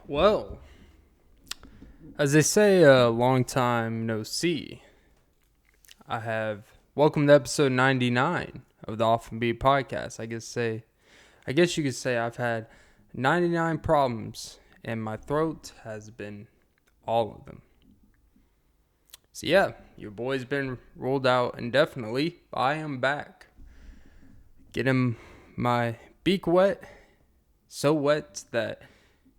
Well, as they say, a long time no see. I have welcome to episode 99 of the Often Beat podcast. I guess you could say I've had 99 problems, and my throat has been all of them. So yeah, your boy's been ruled out indefinitely. I am back, getting my beak wet, so wet that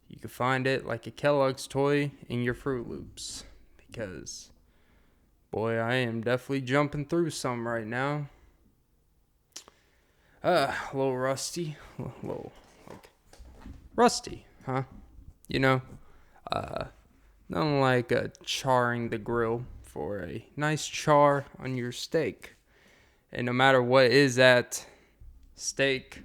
you can find it like a Kellogg's toy in your Fruit Loops. Because, boy, I am definitely jumping through some right now. A little rusty. Rusty, huh? You know, nothing like charring the grill for a nice char on your steak. And no matter what is that steak,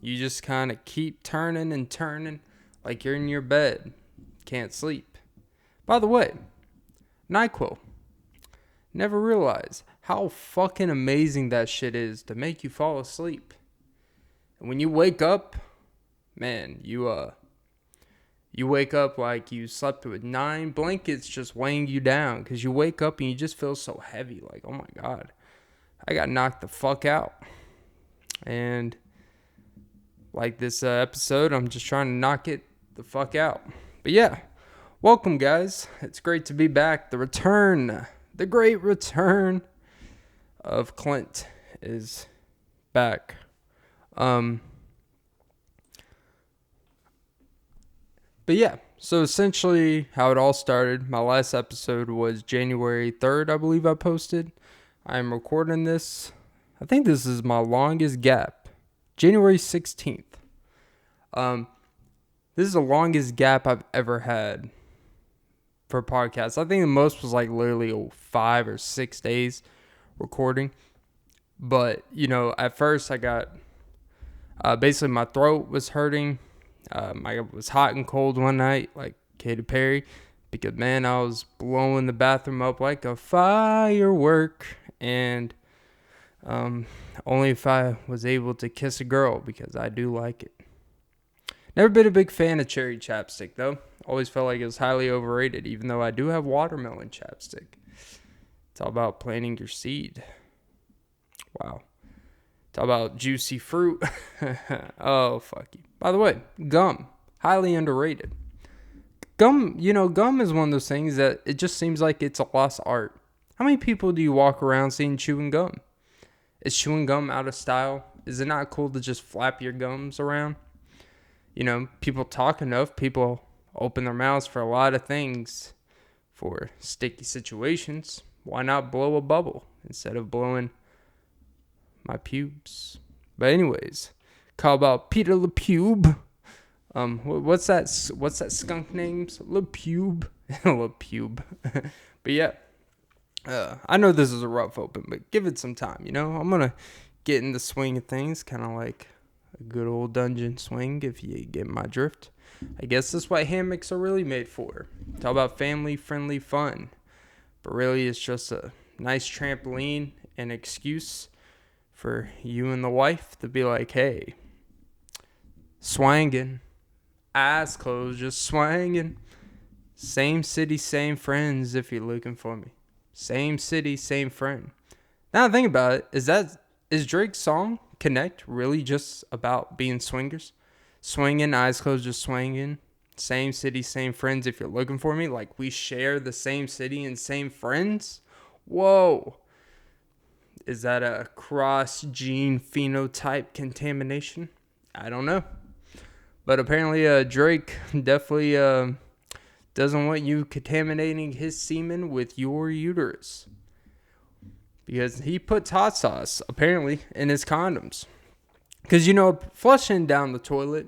you just kind of keep turning and turning like you're in your bed. Can't sleep. By the way, NyQuil. Never realized how fucking amazing that shit is to make you fall asleep. And when you wake up, man, you wake up like you slept with 9 blankets just weighing you down. Because you wake up and you just feel so heavy. Like, oh my God, I got knocked the fuck out. And like this episode, I'm just trying to knock it the fuck out. But yeah, welcome guys. It's great to be back. The great return of Clint is back. But yeah, so essentially how it all started, my last episode was January 3rd, I believe I posted. I'm recording this. I think this is my longest gap. January 16th. This is the longest gap I've ever had for podcasts. I think the most was like literally 5 or 6 days recording. But, you know, at first I got, basically my throat was hurting. I was hot and cold one night, like Katy Perry. Because, man, I was blowing the bathroom up like a firework. And only if I was able to kiss a girl, because I do like it. Never been a big fan of cherry chapstick, though. Always felt like it was highly overrated, even though I do have watermelon chapstick. It's all about planting your seed. Wow. It's all about juicy fruit. Oh, fuck you. By the way, gum. Highly underrated. Gum is one of those things that it just seems like it's a lost art. How many people do you walk around seeing chewing gum? Is chewing gum out of style? Is it not cool to just flap your gums around? You know, people talk enough. People open their mouths for a lot of things for sticky situations. Why not blow a bubble instead of blowing my pubes? But anyways, call about Peter Le Pube. What's that skunk names? Le Pube. Le Pube. But yeah. I know this is a rough open, but give it some time, you know? I'm going to get in the swing of things, kind of like a good old dungeon swing, if you get my drift. I guess that's what hammocks are really made for. Talk about family-friendly fun. But really, it's just a nice trampoline and excuse for you and the wife to be like, hey, swangin', eyes closed, just swangin'. Same city, same friends if you're looking for me. Same city, same friend. Now think about it, is Drake's song Connect really just about being swingers? Swinging, eyes closed, just swinging. Same city, same friends if you're looking for me. Like we share the same city and same friends? Whoa. Is that a cross-gene phenotype contamination? I don't know. But apparently Drake definitely doesn't want you contaminating his semen with your uterus. Because he puts hot sauce, apparently, in his condoms. Because, you know, flushing down the toilet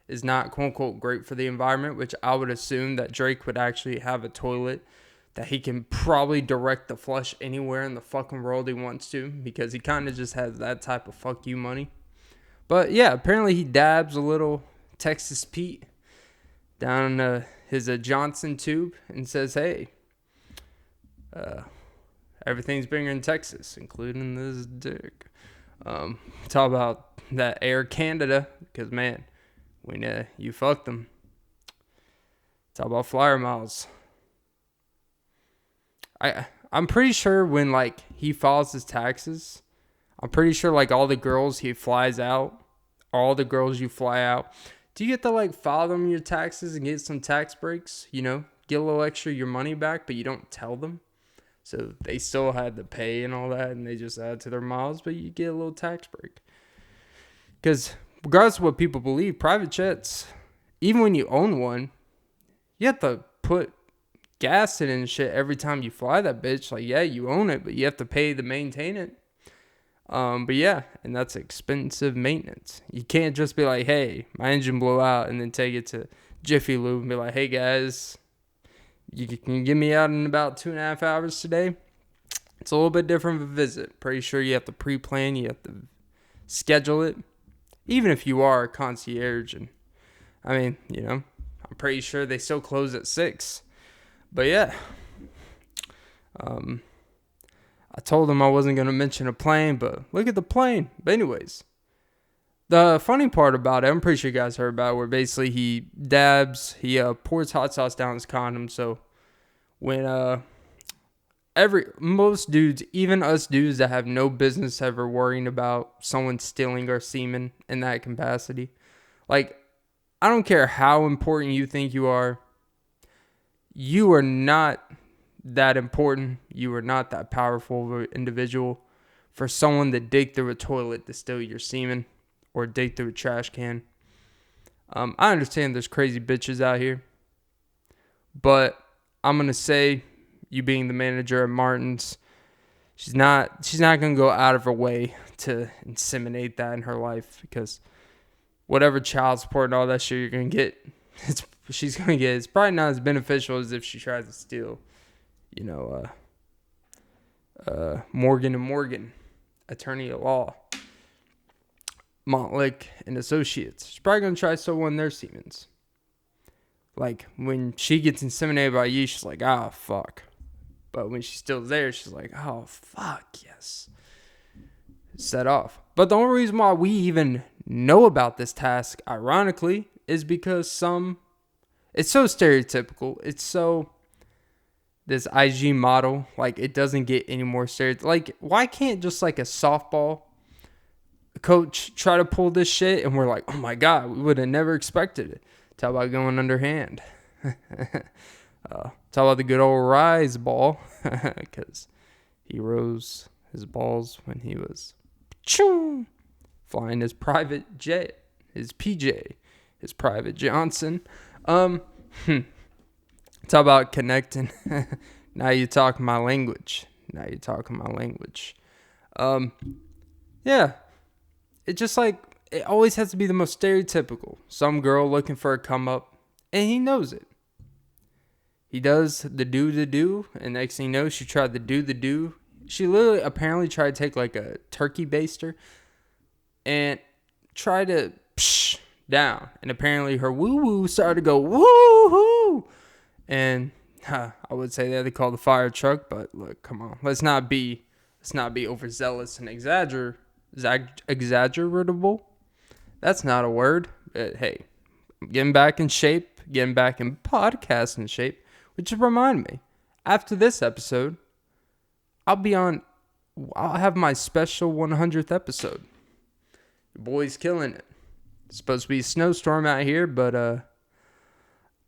is not, quote-unquote, great for the environment, which I would assume that Drake would actually have a toilet that he can probably direct the flush anywhere in the fucking world he wants to. Because he kind of just has that type of fuck you money. But, yeah, apparently he dabs a little Texas Pete down his Johnson tube and says, hey, everything's bigger in Texas, including this dick. Talk about that Air Canada, because man, when you fuck them. Talk about flyer miles. I'm pretty sure when like he files his taxes, I'm pretty sure like all the girls he flies out, all the girls you fly out, do you get to like file them your taxes and get some tax breaks? You know, get a little extra your money back, but you don't tell them. So they still had to pay and all that, and they just add to their miles, but you get a little tax break. Because regardless of what people believe, private jets, even when you own one, you have to put gas in it and shit every time you fly that bitch. Like, yeah, you own it, but you have to pay to maintain it. But yeah, and that's expensive maintenance. You can't just be like, hey, my engine blew out, and then take it to Jiffy Lube and be like, hey guys, you can get me out in about 2.5 hours today. It's a little bit different of a visit. Pretty sure you have to pre-plan, you have to schedule it. Even if you are a concierge, and I mean, you know, I'm pretty sure they still close at 6. But yeah, I told him I wasn't going to mention a plane, but look at the plane. But anyways, the funny part about it, I'm pretty sure you guys heard about it, where basically he pours hot sauce down his condom. So when most dudes, even us dudes that have no business ever worrying about someone stealing our semen in that capacity, like, I don't care how important you think you are not that important. You are not that powerful of an individual for someone to dig through a toilet to steal your semen or dig through a trash can. I understand there's crazy bitches out here, but I'm going to say, you being the manager at Martin's, she's not going to go out of her way to inseminate that in her life, because whatever child support and all that shit you're going to get, it's probably not as beneficial as if she tries to steal, you know, Morgan & Morgan, attorney at law, Montlick and Associates. She's probably going to try to steal one of their semens. Like, when she gets inseminated by you, she's like, oh, fuck. But when she's still there, she's like, oh, fuck, yes. Set off. But the only reason why we even know about this task, ironically, is because it's so stereotypical. It's so, this IG model, like, it doesn't get any more stereotypical. Like, why can't just like a softball coach try to pull this shit and we're like, oh my God, we would have never expected it. Talk about going underhand. Talk about the good old rise ball, because he rose his balls when he was flying his private jet, his PJ, his private Johnson. Talk about connecting. Now you're talking my language. Yeah, it just like, it always has to be the most stereotypical. Some girl looking for a come up, and he knows it. He does the do, and next thing you know, she tried to do the do. She literally apparently tried to take like a turkey baster and try to down. And apparently her woo-woo started to go woo-hoo. And I would say they had to call the fire truck, but look, come on. Let's not be overzealous and exaggeratable. That's not a word. But hey, I'm getting back in shape, getting back in podcasting shape. Which will remind me, after this episode, I'll have my special 100th episode. Your boy's killing it. It's supposed to be a snowstorm out here, but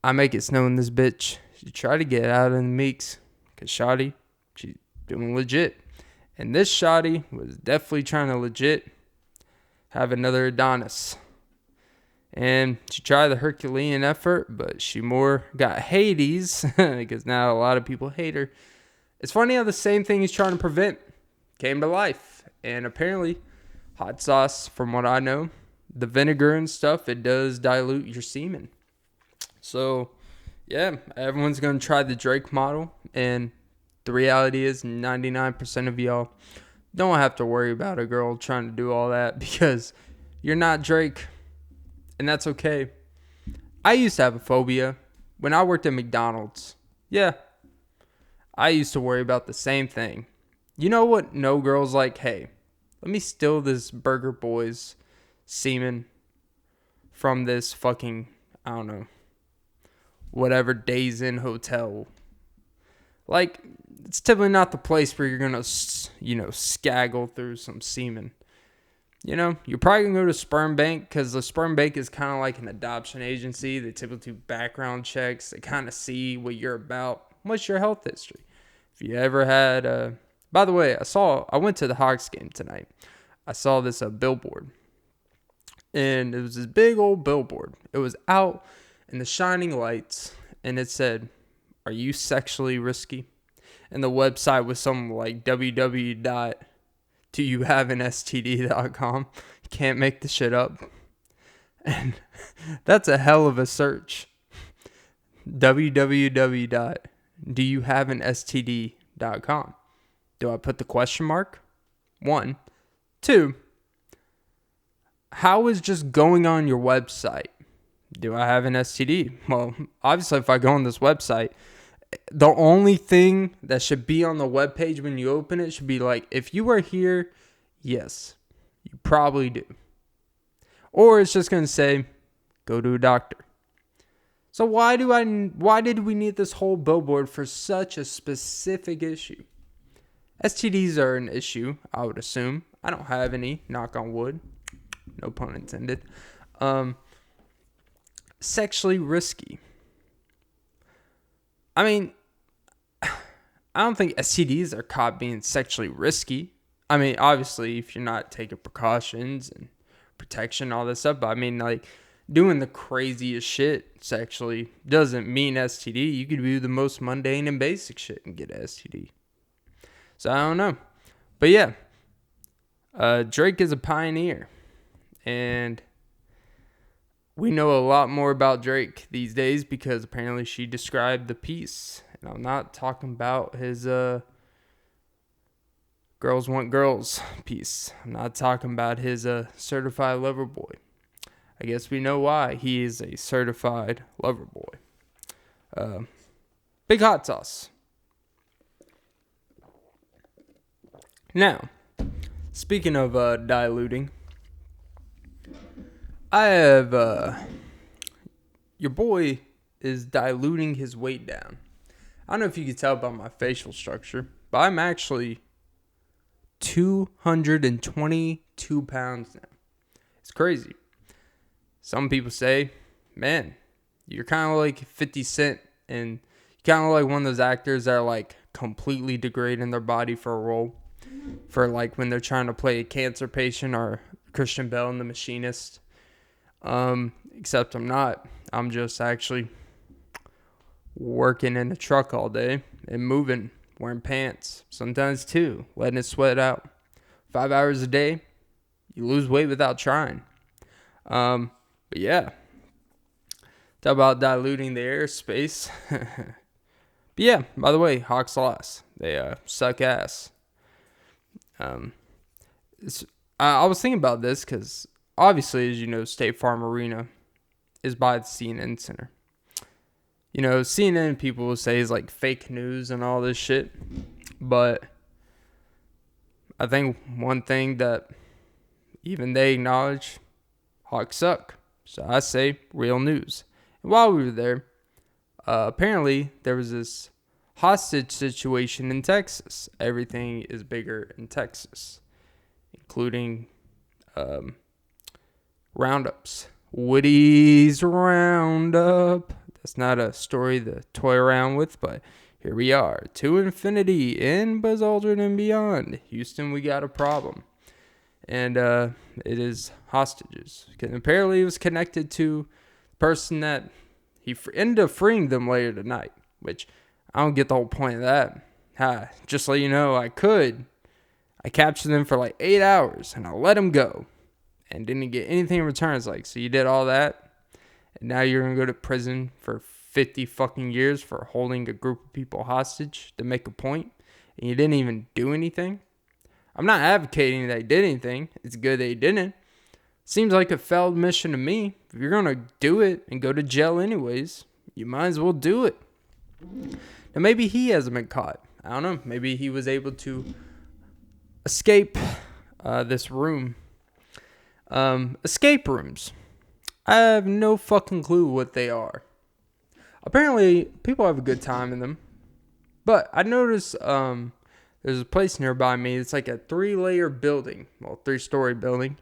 I make it snow in this bitch. She tried to get out in the Meeks, because Shotty, she's doing legit. And this Shotty was definitely trying to legit have another Adonis. And she tried the Herculean effort, but she more got Hades, because now a lot of people hate her. It's funny how the same thing he's trying to prevent came to life. And apparently, hot sauce, from what I know, the vinegar and stuff, it does dilute your semen. So, yeah, everyone's going to try the Drake model. And the reality is 99% of y'all don't have to worry about a girl trying to do all that, because you're not Drake. And that's okay. I used to have a phobia when I worked at McDonald's. Yeah. I used to worry about the same thing. You know what? No girl's like, hey, let me steal this Burger Boy's semen from this fucking, I don't know, whatever Days Inn hotel. Like, it's typically not the place where you're going to, skaggle through some semen. You're probably going to go to Sperm Bank because the Sperm Bank is kind of like an adoption agency. They typically do background checks. They kind of see what you're about. What's your health history? If you ever had, by the way, I went to the Hawks game tonight. I saw this billboard. And it was this big old billboard. It was out in the shining lights. And it said, "Are you sexually risky?" And the website was something like www.doyouhaveanstd.com. You can't make the shit up. And that's a hell of a search. www.doyouhaveanstd.com. Do I put the question mark? 1. 2. How is just going on your website? Do I have an STD? Well, obviously, if I go on this website, the only thing that should be on the webpage when you open it should be like, if you are here, yes, you probably do. Or it's just going to say, go to a doctor. So why did we need this whole billboard for such a specific issue? STDs are an issue, I would assume. I don't have any, knock on wood. No pun intended. Sexually risky. I mean, I don't think STDs are caught being sexually risky. I mean, obviously, if you're not taking precautions and protection, all this stuff. But I mean, like, doing the craziest shit sexually doesn't mean STD. You could do the most mundane and basic shit and get STD. So I don't know. But yeah, Drake is a pioneer. And we know a lot more about Drake these days because apparently she described the piece. And I'm not talking about his Girls Want Girls piece. I'm not talking about his certified lover boy. I guess we know why he is a certified lover boy. Big hot sauce. Now, speaking of diluting, I have, your boy is diluting his weight down. I don't know if you can tell by my facial structure, but I'm actually 222 pounds now. It's crazy. Some people say, man, you're kind of like 50 Cent, and you kind of like one of those actors that are like completely degrading their body for a role. For like when they're trying to play a cancer patient or Christian Bale in The Machinist. Except I'm not. I'm just actually working in a truck all day and moving, wearing pants, sometimes 2, letting it sweat out. 5 hours a day, you lose weight without trying. But yeah, talk about diluting the airspace. But yeah, by the way, Hawks lost. They suck ass. I was thinking about this because obviously, as you know, State Farm Arena is by the CNN Center. You know, CNN people will say is like fake news and all this shit. But I think one thing that even they acknowledge, Hawks suck. So I say real news. And while we were there, apparently there was this hostage situation in Texas. Everything is bigger in Texas, including roundups. Woody's Roundup. That's not a story to toy around with, but here we are. To infinity, in Buzz Aldrin and beyond. Houston, we got a problem. And it is hostages. Because apparently it was connected to the person that he ended up freeing them later tonight. Which, I don't get the whole point of that. Just so you know, I captured them for like 8 hours and I let them go. And didn't get anything in return. It's like, so you did all that, and now you're going to go to prison for 50 fucking years for holding a group of people hostage to make a point, and you didn't even do anything? I'm not advocating that he did anything. It's good that he didn't. Seems like a failed mission to me. If you're going to do it and go to jail anyways, you might as well do it. Now, maybe he hasn't been caught. I don't know. Maybe he was able to escape this room. Escape rooms. I have no fucking clue what they are. Apparently, people have a good time in them. But I noticed there's a place nearby me. It's like a 3-layer building. Well, 3-story building.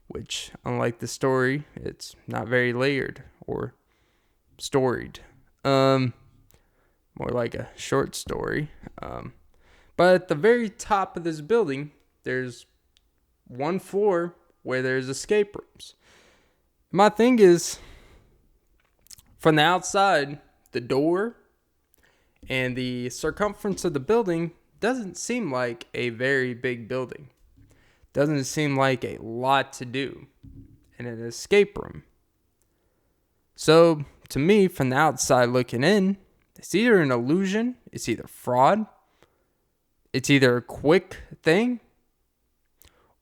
Which, unlike the story, it's not very layered or storied. More like a short story. But at the very top of this building, there's one floor where there's escape rooms. My thing is, from the outside, the door and the circumference of the building doesn't seem like a very big building. Doesn't seem like a lot to do in an escape room. So, to me, from the outside looking in, it's either an illusion, it's either fraud, it's either a quick thing,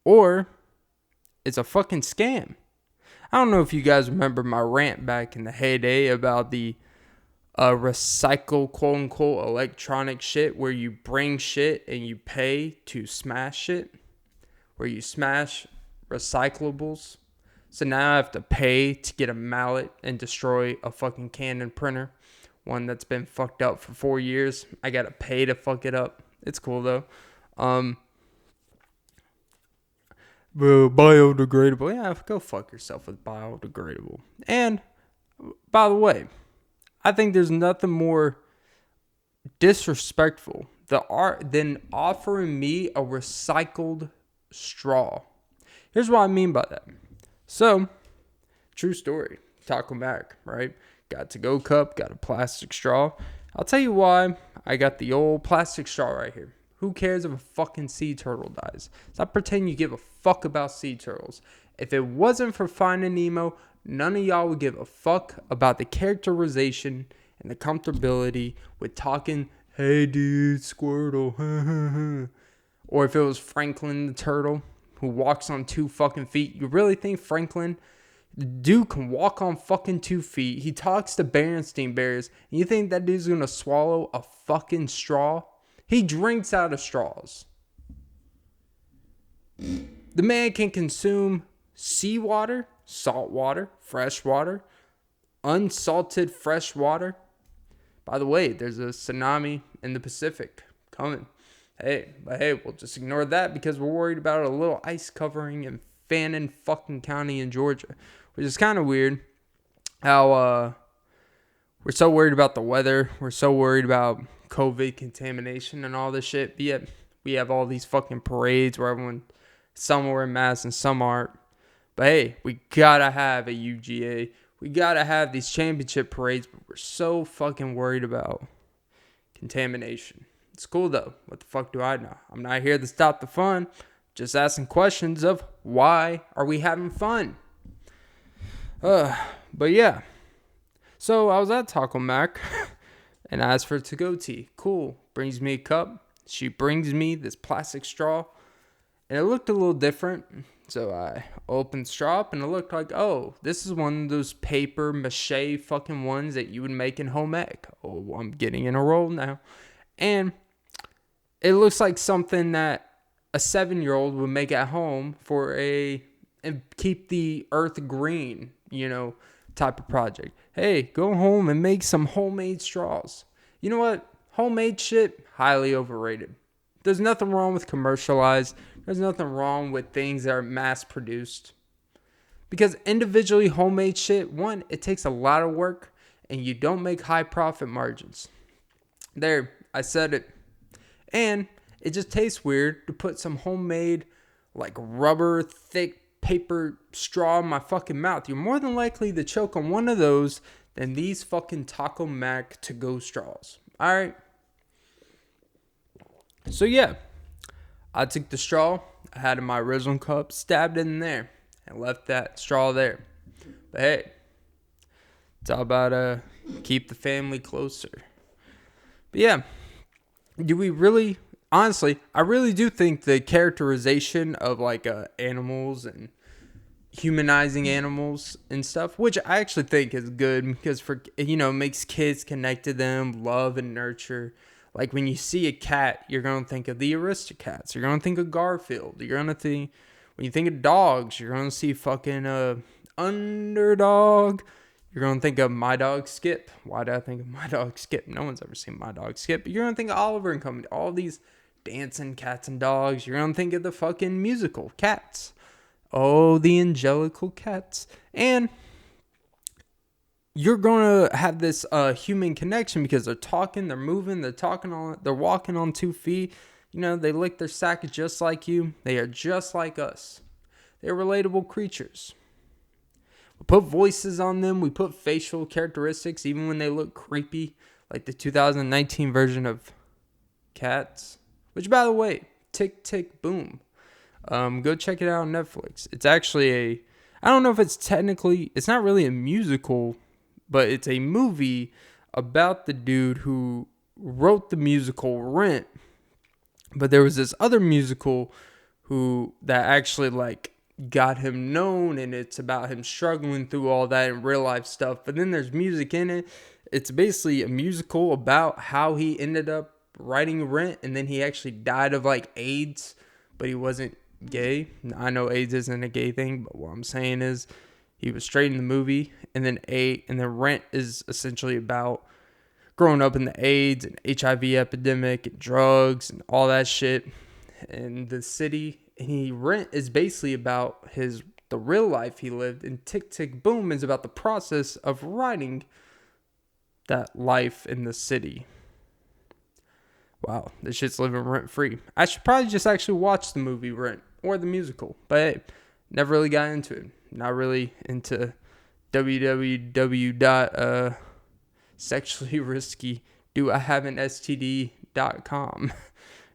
or it's a fucking scam. I don't know if you guys remember my rant back in the heyday about the recycle, quote unquote, electronic shit where you bring shit and you pay to smash it, where you smash recyclables. So now I have to pay to get a mallet and destroy a fucking Canon printer, one that's been fucked up for 4 years. I gotta pay to fuck it up. It's cool though. Biodegradable. Yeah, go fuck yourself with biodegradable. And by the way, I think there's nothing more disrespectful than offering me a recycled straw. Here's what I mean by that. So, true story. Taco Mac, right? Got to-go cup, got a plastic straw. I'll tell you why I got the old plastic straw right here. Who cares if a fucking sea turtle dies? Stop pretending you give a fuck about sea turtles. If it wasn't for Finding Nemo, none of y'all would give a fuck about the characterization and the comfortability with talking, hey dude, Squirtle, or if it was Franklin the turtle who walks on 2 fucking feet. You really think Franklin, the dude, can walk on fucking 2 feet? He talks to Berenstain Bears, and you think that dude's gonna swallow a fucking straw? He drinks out of straws. The man can consume seawater, salt water, fresh water, unsalted fresh water. By the way, there's a tsunami in the Pacific coming. Hey, we'll just ignore that because we're worried about a little ice covering in Fannin fucking County in Georgia, which is kind of weird. How we're so worried about the weather, we're so worried about COVID contamination and all this shit, but yet we have all these fucking parades where some are wearing masks and some aren't. But hey, we gotta have a UGA. We gotta have these championship parades, but we're so fucking worried about contamination. It's cool though. What the fuck do I know? I'm not here to stop the fun. Just asking questions of why are we having fun? But yeah. So I was at Taco Mac and I asked for a to-go tea. Cool. Brings me a cup. She brings me this plastic straw. And it looked a little different. So I opened the straw up and it looked like, oh, this is one of those paper mache fucking ones that you would make in home ec. Oh, I'm getting in a roll now. And it looks like something that a 7-year-old would make at home and keep the earth green, type of project. Hey, go home and make some homemade straws. You know what? Homemade shit, highly overrated. There's nothing wrong with commercialized. There's nothing wrong with things that are mass produced. Because individually homemade shit, one, it takes a lot of work and you don't make high profit margins. There, I said it. And it just tastes weird to put some homemade, like rubber, thick paper straw in my fucking mouth. You're more than likely to choke on one of those than these fucking Taco Mac to-go straws. Alright? So yeah, I took the straw I had in my original cup, stabbed it in there, and left that straw there. But hey, it's all about keep the family closer. But yeah, do we really, honestly, I really do think the characterization of like animals and humanizing animals and stuff, which I actually think is good because makes kids connect to them, love and nurture. Like when you see a cat, you're going to think of the Aristocats. You're going to think of Garfield. When you think of dogs, you're going to see fucking underdog, you're going to think of My Dog Skip. Why did I think of My Dog Skip? No one's ever seen My Dog Skip. But you're going to think of Oliver and Company. All these dancing cats and dogs. You're going to think of the fucking musical Cats. Oh, the angelical cats. And you're going to have this human connection because they're talking, they're moving, they're walking on 2 feet. You know, they lick their sack just like you. They are just like us. They're relatable creatures. We put voices on them. We put facial characteristics, even when they look creepy, like the 2019 version of Cats. Which, by the way, Tick, Tick, Boom. Go check it out on Netflix. It's actually I don't know if it's not really a musical, but it's a movie about the dude who wrote the musical Rent. But there was this other musical that actually like got him known, and it's about him struggling through all that and real life stuff. But then there's music in it. It's basically a musical about how he ended up writing Rent, and then he actually died of like AIDS, but he wasn't gay. I know AIDS isn't a gay thing, but what I'm saying is he was straight in the movie, and then Rent is essentially about growing up in the AIDS and HIV epidemic and drugs and all that shit in the city. And Rent is basically about the real life he lived, and Tick Tick Boom is about the process of writing that life in the city. Wow, this shit's living rent free. I should probably just actually watch the movie Rent or the musical, but hey, never really got into it. Not really into www.sexually risky do I have an STD.com.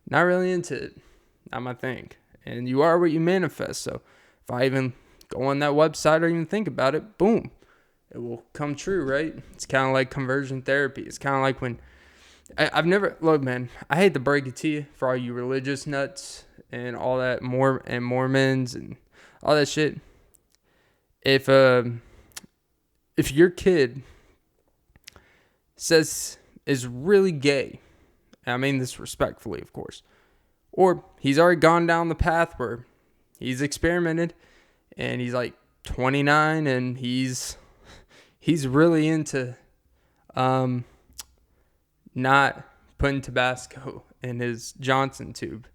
Not really into it. Not my thing. And you are what you manifest. So if I even go on that website or even think about it, boom, it will come true, right? It's kind of like conversion therapy. It's kind of like when look, man, I hate to break it to you for all you religious nuts and all that and Mormons and all that shit. If your kid is really gay, and I mean this respectfully, of course, or he's already gone down the path where he's experimented and he's like 29 and he's really into not putting Tabasco in his Johnson tube,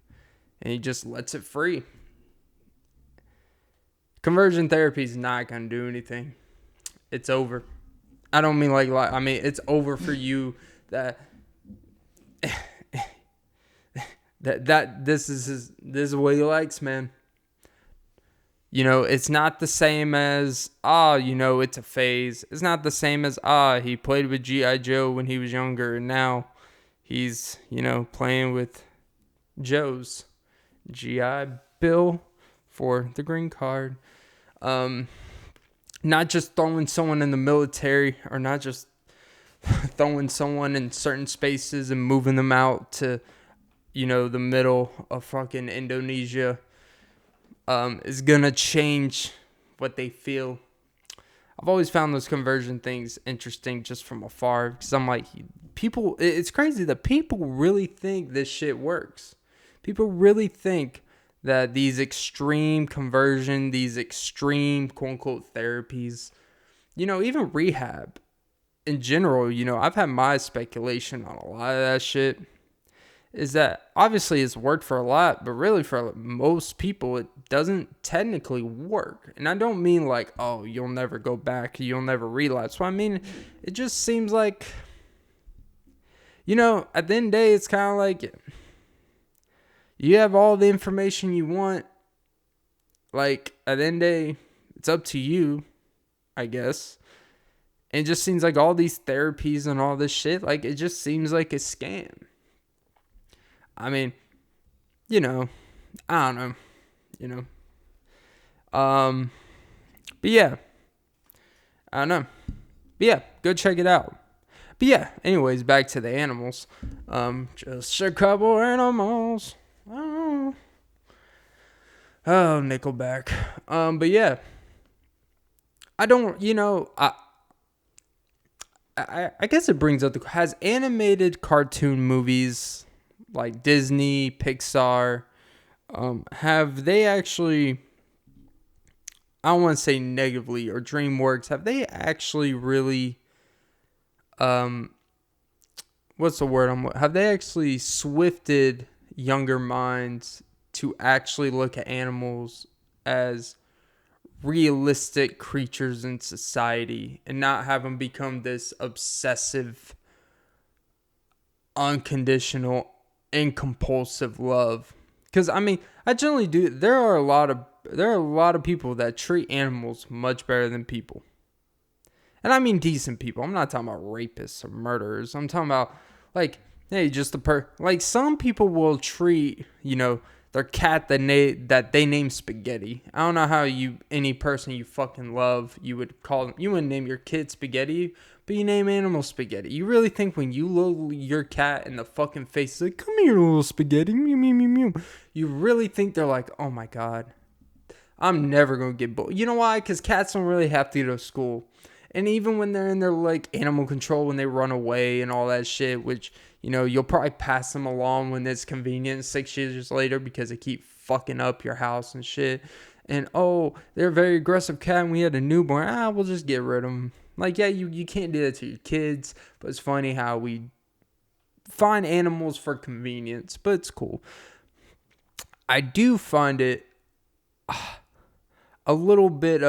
and he just lets it free. Conversion therapy is not going to do anything. It's over. I don't mean it's over for you that this is what he likes, man. You know, it's not the same as, it's a phase. It's not the same as, he played with G.I. Joe when he was younger, and now he's, playing with Joe's G.I. Bill for the green card. Not just throwing someone in the military, or not just throwing someone in certain spaces and moving them out to, the middle of fucking Indonesia. Is gonna change what they feel. I've always found those conversion things interesting just from afar, because I'm like, it's crazy that people really think this shit works. People really think that these extreme conversion, these extreme quote unquote therapies, even rehab in general, I've had my speculation on a lot of that shit. Is that obviously it's worked for a lot, but really for most people, it doesn't technically work. And I don't mean like, oh, you'll never go back, you'll never relapse. Well, I mean, it just seems like, at the end of the day, it's kind of like you have all the information you want. Like, at the end of the day, it's up to you, I guess. And it just seems like all these therapies and all this shit, like, it just seems like a scam. I mean, I don't know, but yeah, I don't know, but yeah, go check it out. But yeah, anyways, back to the animals, just a couple animals, oh, Nickelback, but yeah, I don't, I guess it brings up has animated cartoon movies like Disney, Pixar, have they actually, I don't want to say negatively, or DreamWorks, have they actually really, what's the word have they actually swifted younger minds to actually look at animals as realistic creatures in society and not have them become this obsessive, unconditional, and compulsive love? Because I mean, I generally do. There are a lot of people that treat animals much better than people, and I mean decent people. I'm not talking about rapists or murderers. I'm talking about like, hey, just like some people will treat their cat that they name Spaghetti. I don't know how any person you fucking love, you wouldn't name your kid Spaghetti, but you name animal Spaghetti. You really think when you look your cat in the fucking face, like, come here, little Spaghetti, mew, mew, mew, mew. You really think they're like, oh my God, I'm never going to get bullied. You know why? Because cats don't really have to go to school. And even when they're in their like animal control, when they run away and all that shit, which, you'll probably pass them along when it's convenient 6 years later because they keep fucking up your house and shit. And, oh, they're a very aggressive cat and we had a newborn. We'll just get rid of them. Like, yeah, you can't do that to your kids. But it's funny how we find animals for convenience. But it's cool. I do find it a little bit,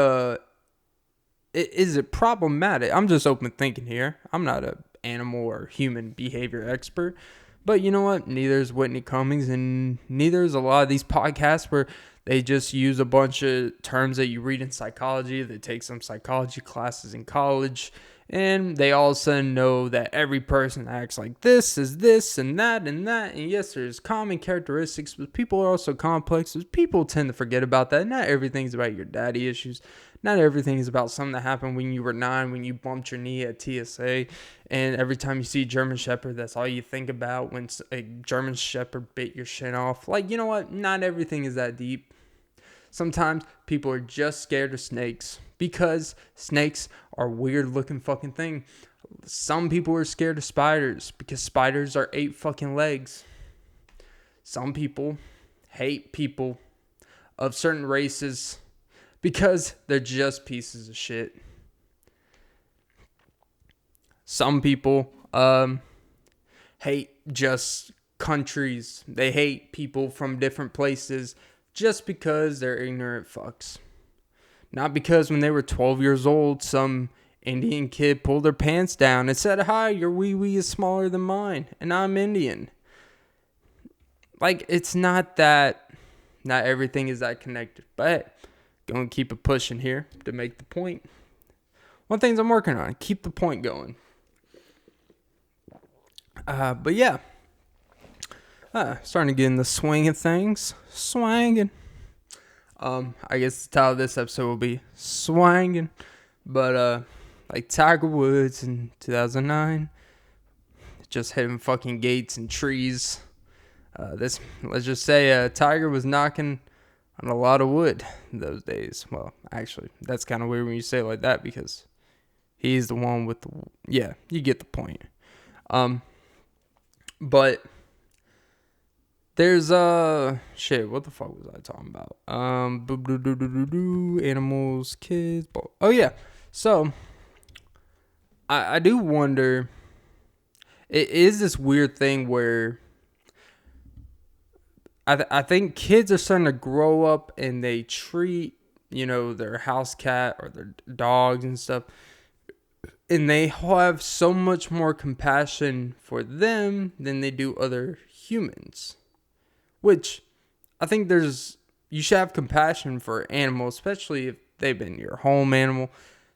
is it problematic? I'm just open thinking here. I'm not a animal or human behavior expert, but you know what? Neither is Whitney Cummings, and neither is a lot of these podcasts where they just use a bunch of terms that you read in psychology. They take some psychology classes in college, and they all of a sudden know that every person acts like this is this and that and that. And yes, there's common characteristics, but people are also complex. People tend to forget about that. Not everything's about your daddy issues. Not everything is about something that happened when you were 9, when you bumped your knee at TSA. And every time you see a German Shepherd, that's all you think about when a German Shepherd bit your shin off. Like, you know what? Not everything is that deep. Sometimes people are just scared of snakes because snakes are a weird looking fucking thing. Some people are scared of spiders because spiders are 8 fucking legs. Some people hate people of certain races because they're just pieces of shit. Some people hate just countries. They hate people from different places just because they're ignorant fucks. Not because when they were 12 years old, some Indian kid pulled their pants down and said, hi, your wee-wee is smaller than mine, and I'm Indian. Like, it's not that, not everything is that connected. But hey, going to keep it pushing here to make the point. One thing I'm working on, keep the point going. But yeah, starting to get in the swing of things. Swangin. I guess the title of this episode will be Swangin. But like Tiger Woods in 2009, just hitting fucking gates and trees. Let's just say Tiger was knocking on a lot of wood those days. Well, actually, that's kind of weird when you say it like that because he's the one with the... Yeah, you get the point. But there's shit, what the fuck was I talking about? Animals, kids. Oh yeah. So I do wonder, it is this weird thing where I think kids are starting to grow up and they treat, their house cat or their dogs and stuff, and they have so much more compassion for them than they do other humans. Which I think you should have compassion for animals, especially if they've been your home animal.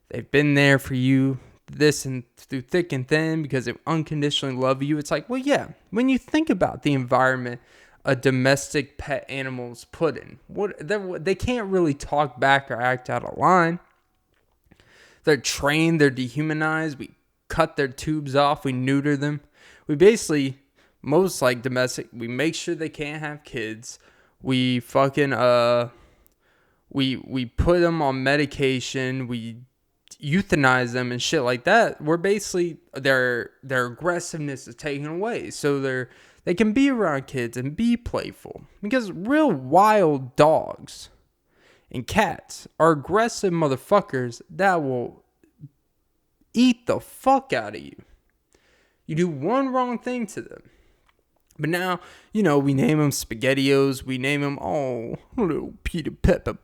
They've been there for you, this and through thick and thin, because they unconditionally love you. It's like, well, yeah, when you think about the environment a domestic pet animal's put in, they can't really talk back or act out of line. They're trained, they're dehumanized. We cut their tubes off, we neuter them. We basically, most like domestic, we make sure they can't have kids. We fucking we put them on medication. We euthanize them and shit like that. We're basically their aggressiveness is taken away, so they can be around kids and be playful. Because real wild dogs And cats are aggressive motherfuckers that will eat the fuck out of you. You do one wrong thing to them. But now, we name them SpaghettiOs. We name them, little Peter Pepper.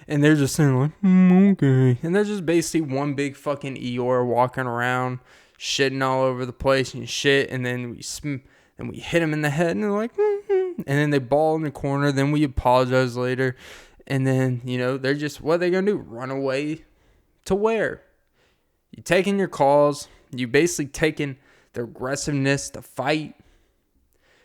And they're just saying like, okay. And they're just basically one big fucking Eeyore walking around, shitting all over the place and shit. And then we hit them in the head and they're like, And then they bawl in the corner. Then we apologize later. And then, they're just, what are they going to do? Run away to where? You taking your calls. You basically taking their aggressiveness to fight.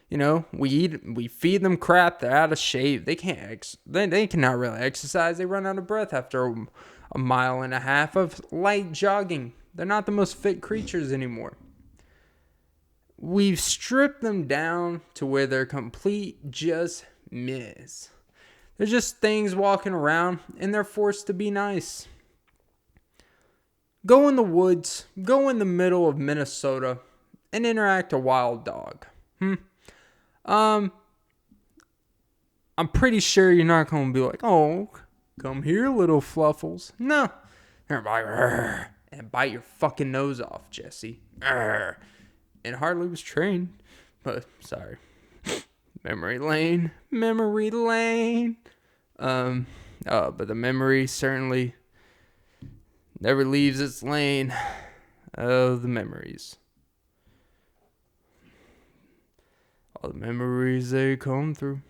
We feed them crap. They're out of shape. They can't. They cannot really exercise. They run out of breath after a mile and a half of light jogging. They're not the most fit creatures anymore. We've stripped them down to where they're complete just miss. They're just things walking around, and they're forced to be nice. Go in the woods. Go in the middle of Minnesota. And interact a wild dog. I'm pretty sure you're not going to be like, oh, come here, little fluffles. No. They're like, and bite your fucking nose off, Jesse. And hardly was trained. But, sorry. Memory lane. But the memory certainly never leaves its lane. Oh, the memories. All the memories they come through.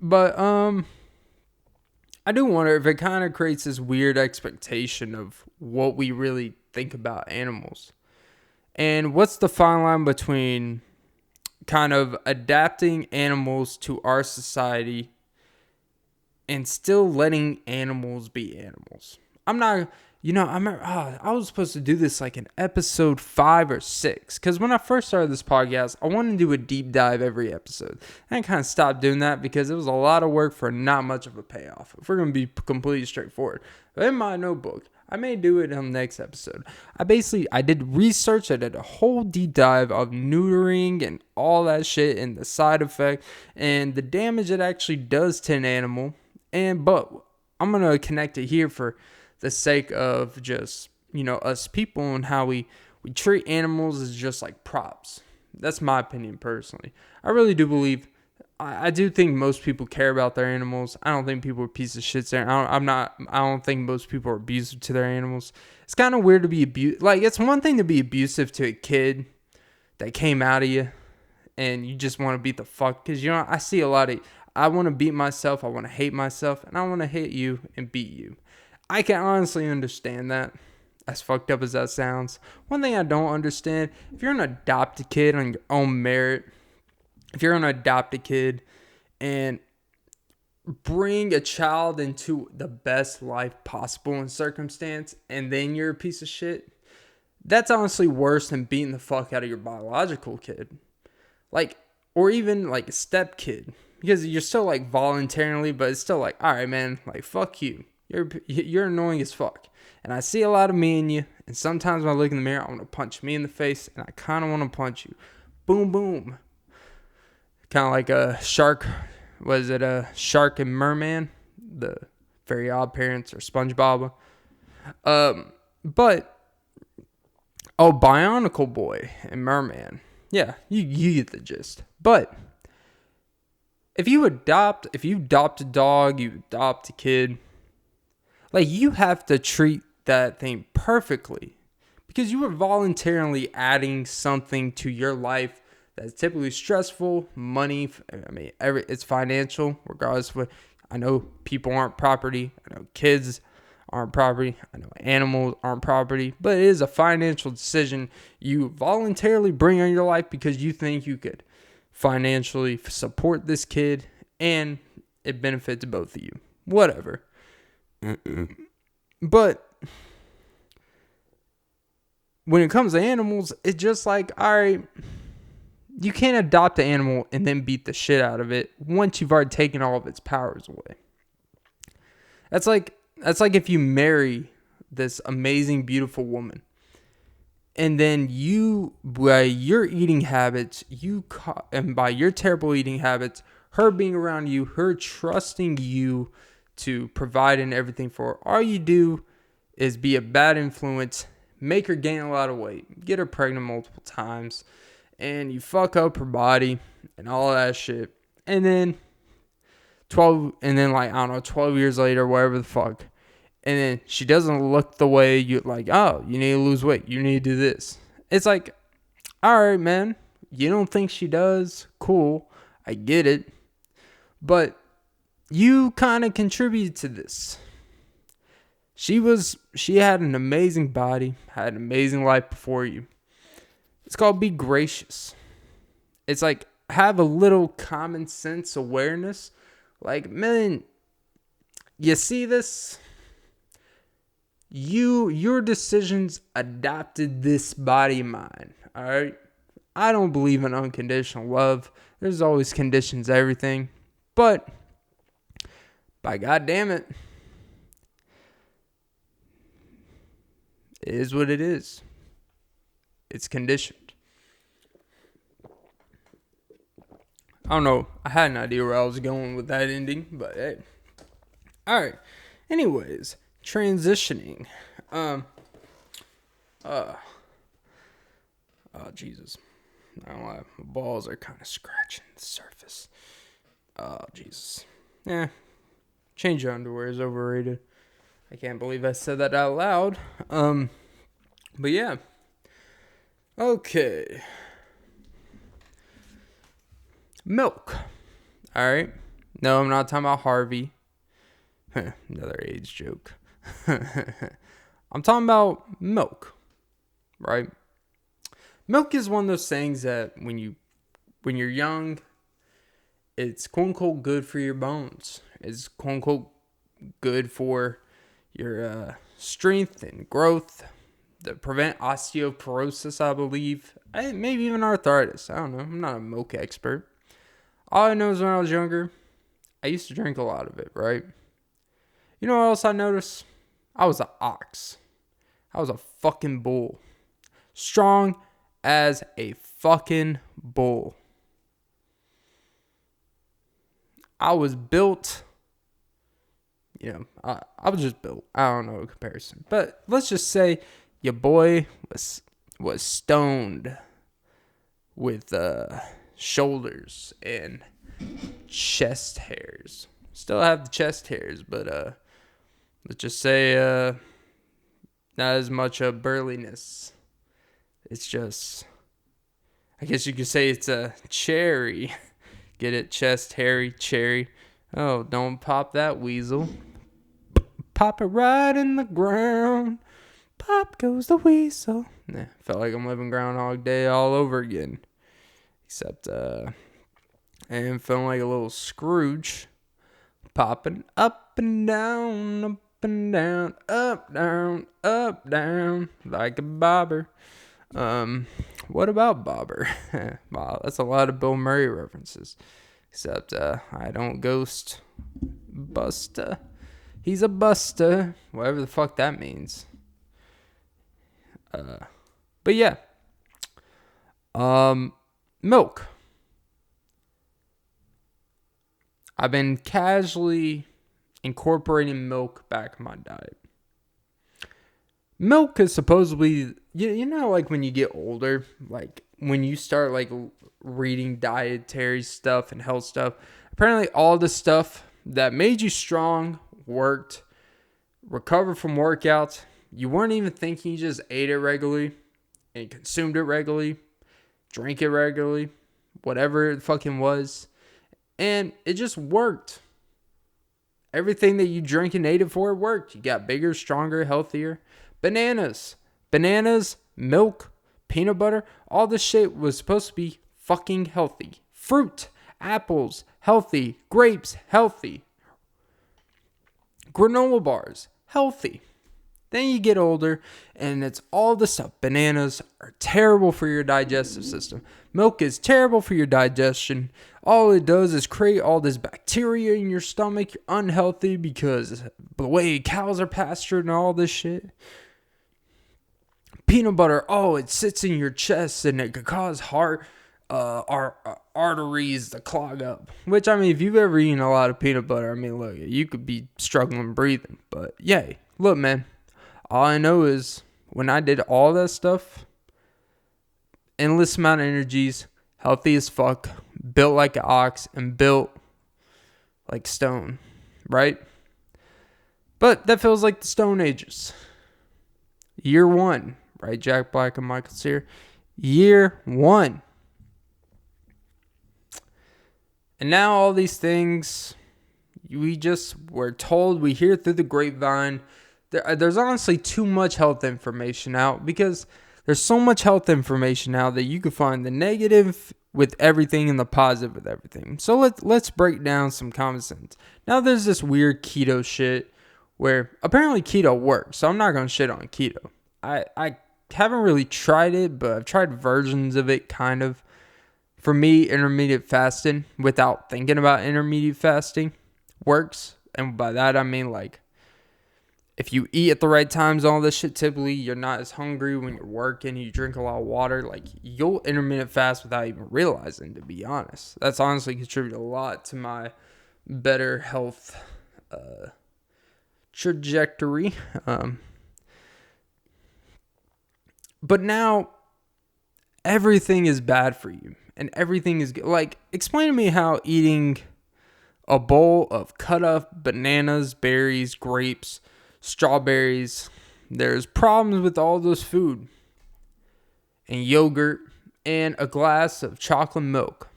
But I do wonder if it kind of creates this weird expectation of what we really think about animals. And what's the fine line between kind of adapting animals to our society and still letting animals be animals? I remember, I was supposed to do this like in episode 5 or 6. Because when I first started this podcast, I wanted to do a deep dive every episode. And I kind of stopped doing that because it was a lot of work for not much of a payoff. If we're going to be completely straightforward. But in my notebook, I may do it on the next episode. I did research. I did a whole deep dive of neutering and all that shit and the side effect and the damage it actually does to an animal. But I'm going to connect it here for the sake of just, us people and how we treat animals as just like props. That's my opinion personally. I really do believe, I do think most people care about their animals. I don't think people are pieces of shit there. I don't think most people are abusive to their animals. It's kind of weird to be abusive. Like, it's one thing to be abusive to a kid that came out of you and you just want to beat the fuck. Because, I see a lot of, I want to beat myself. I want to hate myself. And I want to hit you and beat you. I can honestly understand that, as fucked up as that sounds. One thing I don't understand, if you're an adopted kid on your own merit, if you're an adopted kid and bring a child into the best life possible in circumstance, and then you're a piece of shit, that's honestly worse than beating the fuck out of your biological kid. Like, or even like a step kid. Because you're still like voluntarily, but it's still like, all right, man, like, fuck you. You're annoying as fuck. And I see a lot of me in you. And sometimes when I look in the mirror, I want to punch me in the face. And I kind of want to punch you. Boom, boom. Kind of like a shark. Was it a Shark and Merman? The Very Odd Parents or SpongeBob. Bionicle Boy and Merman. Yeah, you get the gist. But if you adopt a dog, you adopt a kid, like, you have to treat that thing perfectly because you are voluntarily adding something to your life that's typically stressful, money. I mean, it's financial, regardless of what. I know people aren't property. I know kids aren't property. I know animals aren't property. But it is a financial decision you voluntarily bring on your life because you think you could financially support this kid and it benefits both of you. Whatever. But when it comes to animals, it's just like, all right, you can't adopt an animal and then beat the shit out of it once you've already taken all of its powers away. That's like if you marry this amazing, beautiful woman, and then you, by your eating habits, and by your terrible eating habits, her being around you, her trusting you to provide and everything for her. All you do is be a bad influence, make her gain a lot of weight, get her pregnant multiple times, and you fuck up her body and all that shit. And then 12 years later, whatever the fuck, and then she doesn't look the way you like. Oh, you need to lose weight, you need to do this. It's like, all right, man, you don't think she does? Cool, I get it, but you kind of contributed to this. She had an amazing body, had an amazing life before you. It's called be gracious. It's like, have a little common sense awareness. Like, man, you see this? Your decisions adopted this body of mine, all right? I don't believe in unconditional love. There's always conditions to everything. But, by God damn it, it is what it is. It's conditioned. I don't know. I had an idea where I was going with that ending, but hey. Alright. Anyways, transitioning. Oh, Jesus. I don't know why. My balls are kind of scratching the surface. Oh, Jesus. Yeah. Change your underwear is overrated. I can't believe I said that out loud. But yeah. Okay. Milk. Alright. No, I'm not talking about Harvey. Another AIDS joke. I'm talking about milk. Right? Milk is one of those things that when you're young, it's quote unquote good for your bones. It's quote unquote good for your strength and growth. To prevent osteoporosis, I believe. Maybe even arthritis. I don't know. I'm not a milk expert. All I know is when I was younger, I used to drink a lot of it, right? You know what else I noticed? I was an ox. I was a fucking bull. Strong as a fucking bull. I was built, I was just built. I don't know a comparison. But let's just say your boy was stoned with shoulders and chest hairs. Still have the chest hairs, but let's just say not as much of burliness. It's just, I guess you could say it's a cherry. Get it? Chest, hairy, cherry. Oh, don't pop that weasel. Pop it right in the ground. Pop goes the weasel. Felt like I'm living Groundhog Day all over again. Except, and feeling like a little Scrooge. Popping up and down, up and down, up, down, like a bobber. What about bobber? Wow, that's a lot of Bill Murray references. Except, I don't ghost Buster. He's a buster. Whatever the fuck that means. But yeah. Milk. I've been casually incorporating milk back in my diet. Milk is supposedly, you know, like when you get older, like when you start like reading dietary stuff and health stuff, apparently all the stuff that made you strong worked, recovered from workouts. You weren't even thinking, you just ate it regularly and consumed it regularly, drank it regularly, whatever it fucking was. And it just worked. Everything that you drank and ate it for worked. You got bigger, stronger, healthier. Bananas, milk, peanut butter, all this shit was supposed to be fucking healthy. Fruit, apples, healthy. Grapes, healthy. Granola bars, healthy. Then you get older, and it's all the stuff. Bananas are terrible for your digestive system. Milk is terrible for your digestion. All it does is create all this bacteria in your stomach. You're unhealthy because the way cows are pastured and all this shit. Peanut butter, it sits in your chest, and it could cause heart arteries to clog up. Which, I mean, if you've ever eaten a lot of peanut butter, I mean, look, you could be struggling breathing. But, yay. Look, man, all I know is when I did all that stuff, endless amount of energies, healthy as fuck, built like an ox, and built like stone, right? But that feels like the Stone Ages. Year one, right? Jack Black and Michael Cera. Year one. And now all these things, we're told, we hear through the grapevine. There's honestly too much health information out, because there's so much health information now that you can find the negative with everything and the positive with everything. So let's break down some common sense. Now there's this weird keto shit where apparently keto works. So I'm not going to shit on keto. I haven't really tried it, but I've tried versions of it kind of. For me, intermediate fasting without thinking about intermediate fasting works. And by that I mean, like, if you eat at the right times, all this shit, typically you're not as hungry when you're working, you drink a lot of water, like, you'll intermittent fast without even realizing, to be honest. That's honestly contributed a lot to my better health trajectory. But now everything is bad for you and everything is good. Like, explain to me how eating a bowl of cut up bananas, berries, grapes, strawberries, there's problems with all those food, and yogurt, and a glass of chocolate milk.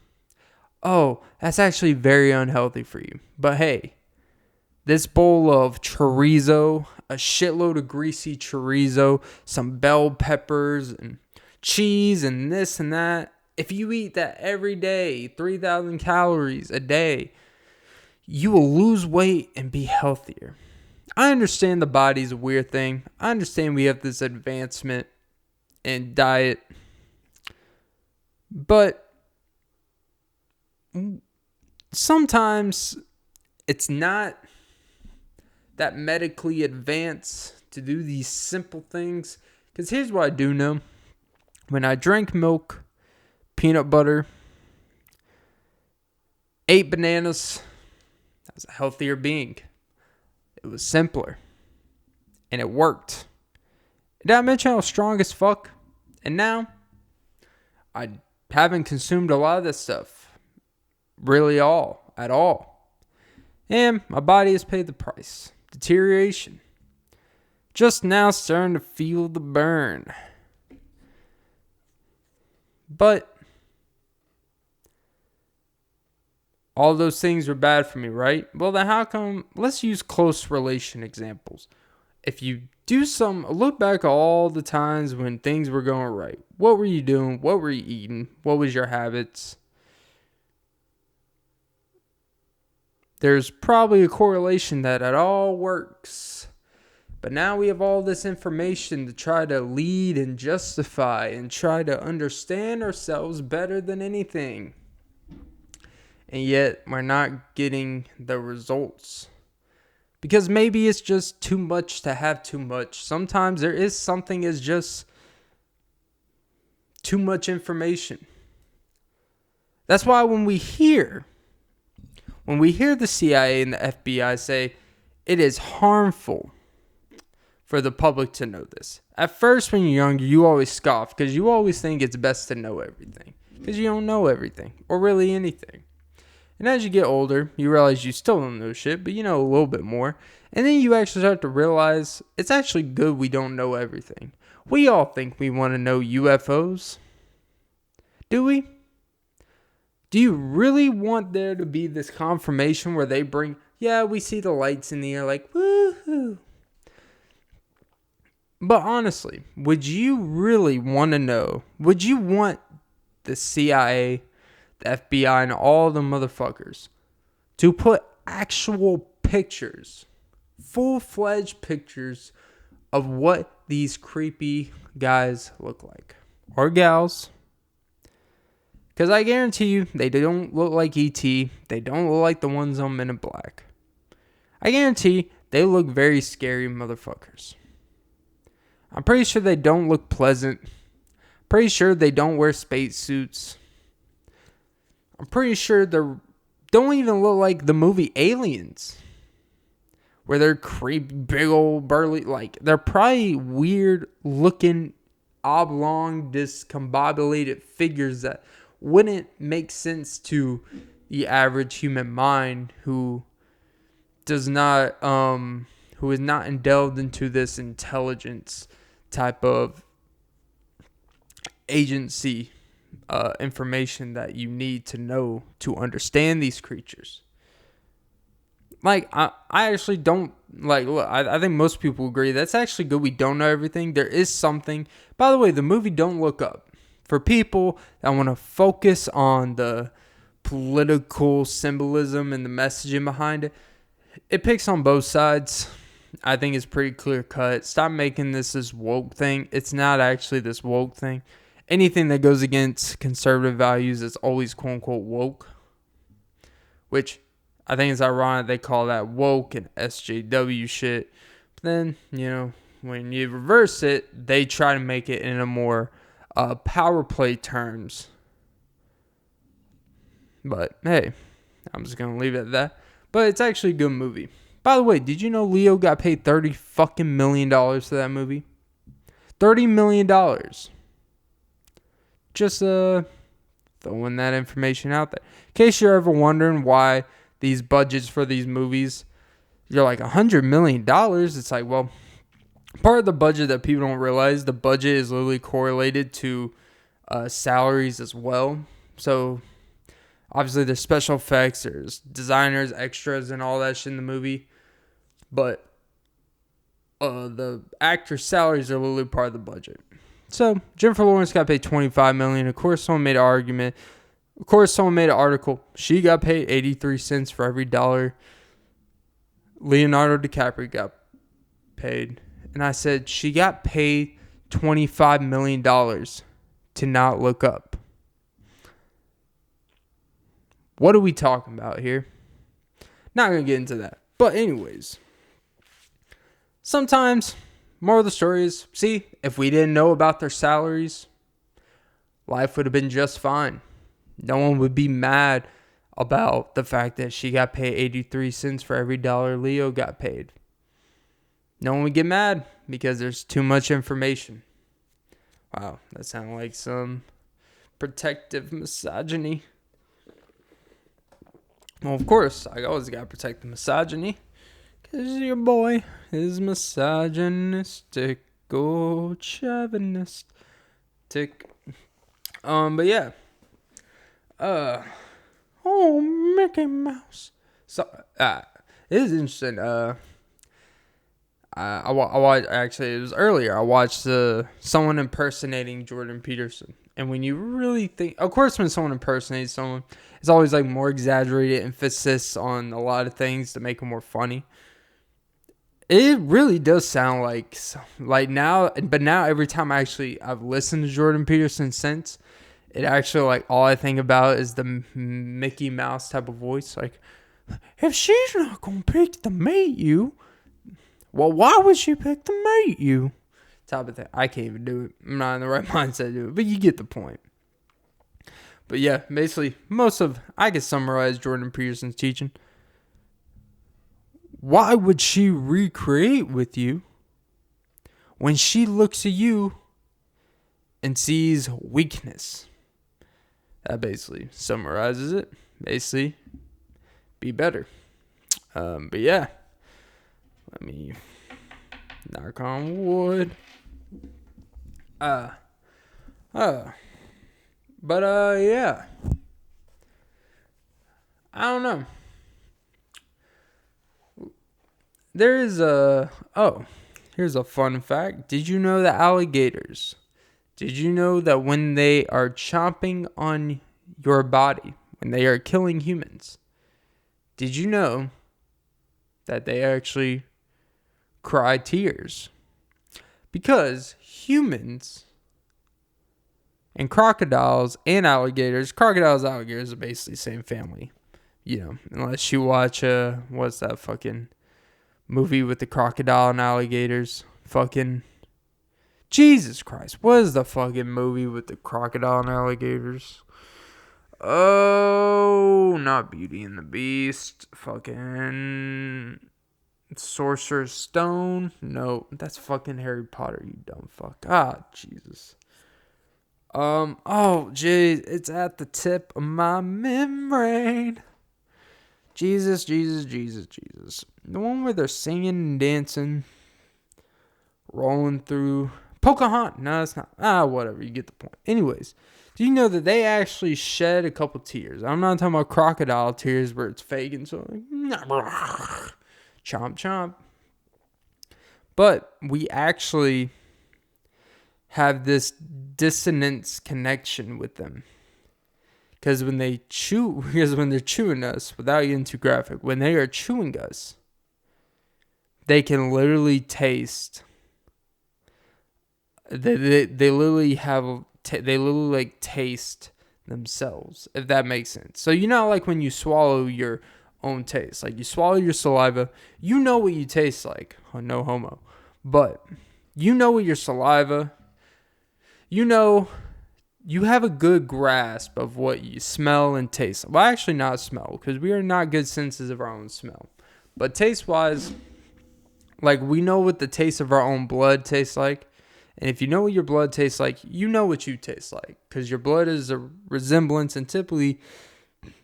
Oh, that's actually very unhealthy for you. But hey, this bowl of chorizo, a shitload of greasy chorizo, some bell peppers, and cheese, and this and that. If you eat that every day, 3,000 calories a day, you will lose weight and be healthier. I understand the body's a weird thing. I understand we have this advancement in diet. But sometimes it's not that medically advanced to do these simple things. Because here's what I do know. When I drank milk, peanut butter, ate bananas, I was a healthier being. It was simpler. And it worked. Did I mention I was strong as fuck? And now, I haven't consumed a lot of this stuff. Really at all. And my body has paid the price. Deterioration. Just now starting to feel the burn. But all those things were bad for me, right? Well, then how come? Let's use close relation examples. If you look back at all the times when things were going right. What were you doing? What were you eating? What was your habits? There's probably a correlation that it all works. But now we have all this information to try to lead and justify and try to understand ourselves better than anything. And yet we're not getting the results. Because maybe it's just too much to have too much. Sometimes there is something as just too much information. That's why when we hear the CIA and the FBI say it is harmful for the public to know this. At first, when you're younger, you always scoff because you always think it's best to know everything because you don't know everything or really anything. And as you get older, you realize you still don't know shit, but you know a little bit more. And then you actually start to realize it's actually good we don't know everything. We all think we want to know UFOs. Do we? Do you really want there to be this confirmation where they bring, yeah, we see the lights in the air, like, woohoo. But honestly, would you really want to know? Would you want the CIA, the FBI, and all the motherfuckers to put actual pictures, full-fledged pictures of what these creepy guys look like? Or gals? Because I guarantee you, they don't look like E.T. They don't look like the ones on Men in Black. I guarantee they look very scary motherfuckers. I'm pretty sure they don't look pleasant. Pretty sure they don't wear spacesuits. I'm pretty sure they don't even look like the movie Aliens, where they're creepy, big old burly. Like, they're probably weird looking, oblong, discombobulated figures that wouldn't make sense to the average human mind who does not, who is not indulged into this intelligence type of agency information that you need to know to understand these creatures. Like, I actually don't, like, look, I think most people agree that's actually good. We don't know everything. There is something. By the way, the movie Don't Look Up, for people that want to focus on the political symbolism and the messaging behind it, it picks on both sides. I think it's pretty clear cut. Stop making this woke thing. It's not actually this woke thing. Anything that goes against conservative values is always quote unquote woke, which I think it's ironic they call that woke and SJW shit. But then, you know, when you reverse it, they try to make it in a more power play terms. But hey, I'm just going to leave it at that. But it's actually a good movie. By the way, did you know Leo got paid $30 fucking million for that movie? $30 million. Just throwing that information out there. In case you're ever wondering why these budgets for these movies, you're like $100 million. It's like, well, part of the budget that people don't realize, the budget is literally correlated to salaries as well. So obviously there's special effects, there's designers, extras, and all that shit in the movie. But the actors' salaries are literally part of the budget. So Jennifer Lawrence got paid $25 million. Of course, someone made an argument. Of course, someone made an article. She got paid 83 cents for every dollar Leonardo DiCaprio got paid. And I said, she got paid $25 million to not look up. What are we talking about here? Not going to get into that. But anyways, sometimes, moral of the story is, see, if we didn't know about their salaries, life would have been just fine. No one would be mad about the fact that she got paid 83 cents for every dollar Leo got paid. No one would get mad because there's too much information. Wow, that sounded like some protective misogyny. Well, of course, I always gotta protect the misogyny. Because your boy is misogynistic, old chauvinistic. But yeah. Oh, Mickey Mouse. So, it is interesting. I watched, actually, it was earlier. I watched someone impersonating Jordan Peterson. And when you really think, of course, when someone impersonates someone, it's always like more exaggerated emphasis on a lot of things to make it more funny. It really does sound like now, but now every time I've listened to Jordan Peterson since, it actually, like, all I think about is the Mickey Mouse type of voice. Like, if she's not going to pick to mate you, well, why would she pick to mate you? Type of thing. I can't even do it. I'm not in the right mindset to do it, but you get the point. But yeah, basically, I could summarize Jordan Peterson's teaching. Why would she recreate with you when she looks at you and sees weakness? That basically summarizes it. Basically, be better. But yeah, let me knock on wood. Yeah. I don't know. Here's a fun fact. Did you know that alligators, did you know that when they are chomping on your body, when they are killing humans, did you know that they actually cry tears? Because humans and crocodiles and alligators are basically the same family. You know, unless you watch, what's that fucking movie with the crocodile and alligators? Fucking Jesus Christ. What is the fucking movie with the crocodile and alligators? Oh, not Beauty and the Beast. Fucking Sorcerer's Stone. No, that's fucking Harry Potter, you dumb fuck. Ah, Jesus. Oh, jeez, it's at the tip of my membrane. Jesus, Jesus, Jesus, Jesus. The one where they're singing and dancing, rolling through. Pocahontas. No, it's not. Ah, whatever. You get the point. Anyways, do you know that they actually shed a couple tears? I'm not talking about crocodile tears where it's fake and so like, chomp, chomp. But we actually have this dissonance connection with them. Because when they're chewing us, without getting too graphic, when they are chewing us, they can literally taste. They literally have. They literally like taste themselves, if that makes sense. So you know, like when you swallow your own taste, like you swallow your saliva, you know what you taste like. Oh, no homo, but you know what your saliva. You know. You have a good grasp of what you smell and taste. Well, actually not smell, because we are not good senses of our own smell. But taste-wise, like we know what the taste of our own blood tastes like. And if you know what your blood tastes like, you know what you taste like. Because your blood is a resemblance, and typically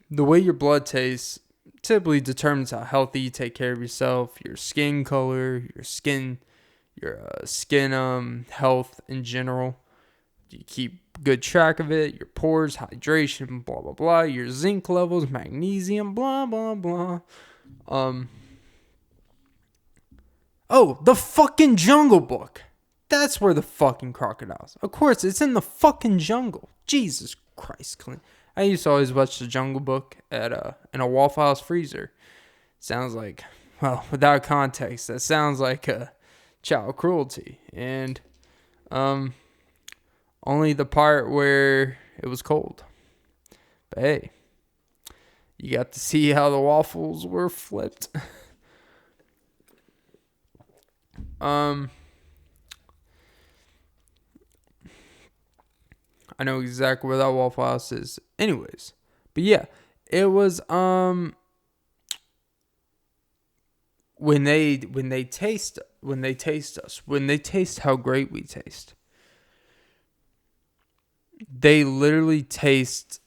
the way your blood tastes typically determines how healthy you take care of yourself, your skin color, your skin health in general. You keep good track of it, your pores, hydration, blah, blah, blah, your zinc levels, magnesium, blah, blah, blah. Oh, the fucking Jungle Book. That's where the fucking crocodiles. Of course, it's in the fucking jungle. Jesus Christ, Clint. I used to always watch the Jungle Book in a Waffle House freezer. Sounds like, well, without context, that sounds like child cruelty. And, only the part where it was cold. But hey, you got to see how the waffles were flipped. I know exactly where that Waffle House is. Anyways, but yeah, it was when they taste us, when they taste how great we taste. They literally taste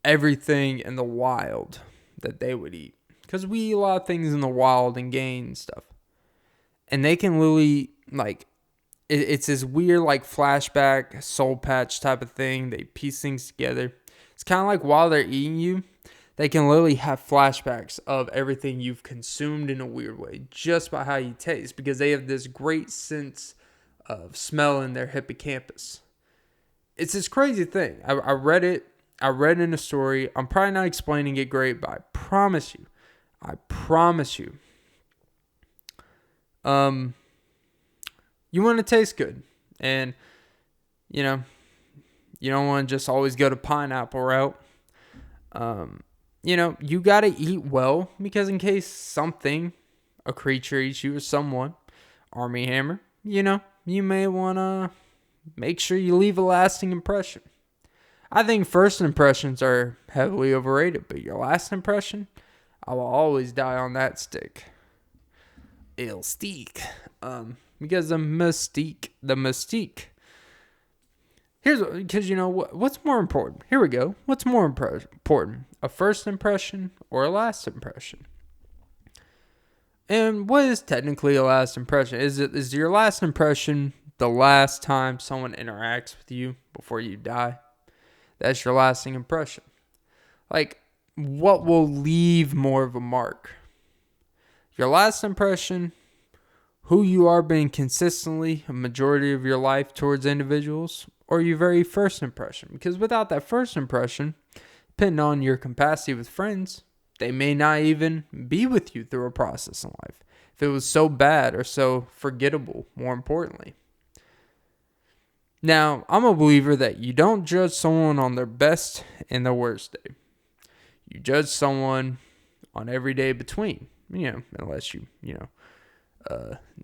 everything in the wild that they would eat. Because we eat a lot of things in the wild and game and stuff. And they can literally, like, it's this weird, like, flashback, soul patch type of thing. They piece things together. It's kind of like while they're eating you, they can literally have flashbacks of everything you've consumed in a weird way. Just by how you taste. Because they have this great sense of smell in their hippocampus. It's this crazy thing. I read it. I read in a story. I'm probably not explaining it great, but I promise you. You want to taste good. And, you know, you don't want to just always go to pineapple route. You know, you got to eat well because in case something, a creature eats you or someone, Army Hammer, you know, you may want to make sure you leave a lasting impression. I think first impressions are heavily overrated, but your last impression, I will always die on that stick. Il steak. Because the mystique. Because you know what's more important? Here we go. What's more important? A first impression or a last impression? And what is technically a last impression? Is your last impression the last time someone interacts with you before you die? That's your lasting impression. Like, what will leave more of a mark? Your last impression, who you are being consistently a majority of your life towards individuals, or your very first impression? Because without that first impression, depending on your capacity with friends, they may not even be with you through a process in life. If it was so bad or so forgettable, more importantly. Now, I'm a believer that you don't judge someone on their best and their worst day. You judge someone on every day between, unless you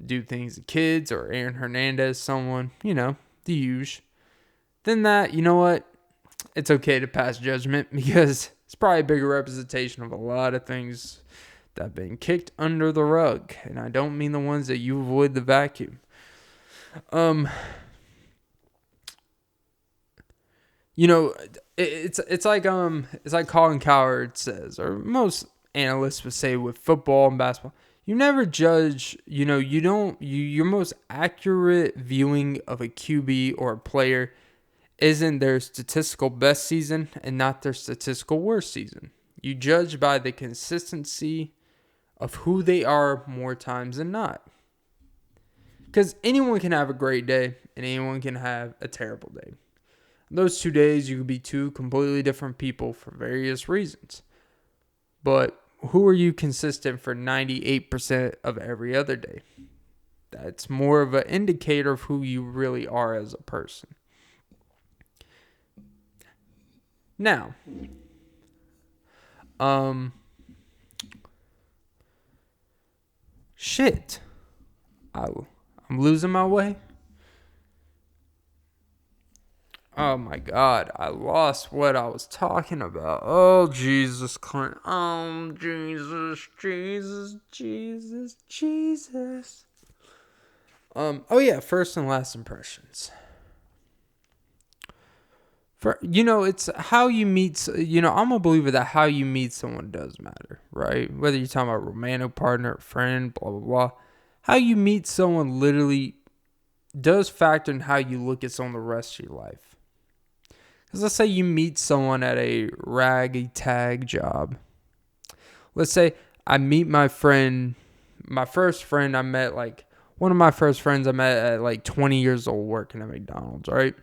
do things to kids or Aaron Hernandez, someone, the huge. Then that, you know what? it's okay to pass judgment because it's probably a bigger representation of a lot of things that have been kicked under the rug. And I don't mean the ones that you avoid the vacuum. You know, it's like Colin Cowherd says, or most analysts would say with football and basketball. You never judge, your most accurate viewing of a QB or a player isn't their statistical best season and not their statistical worst season. You judge by the consistency of who they are more times than not. Because anyone can have a great day and anyone can have a terrible day. Those 2 days, you could be two completely different people for various reasons. But who are you consistent for 98% of every other day? That's more of an indicator of who you really are as a person. Now, shit. I'm losing my way. Oh my God, I lost what I was talking about. Oh, Jesus, Clint. Oh, Jesus. Oh yeah, first and last impressions. It's how you meet, I'm a believer that how you meet someone does matter, right? Whether you're talking about a romantic partner, friend, blah, blah, blah. How you meet someone literally does factor in how you look at someone the rest of your life. Because let's say you meet someone at a raggy tag job. Let's say I meet my friend, my first friend I met, one of my first friends I met at 20 years old working at McDonald's, right?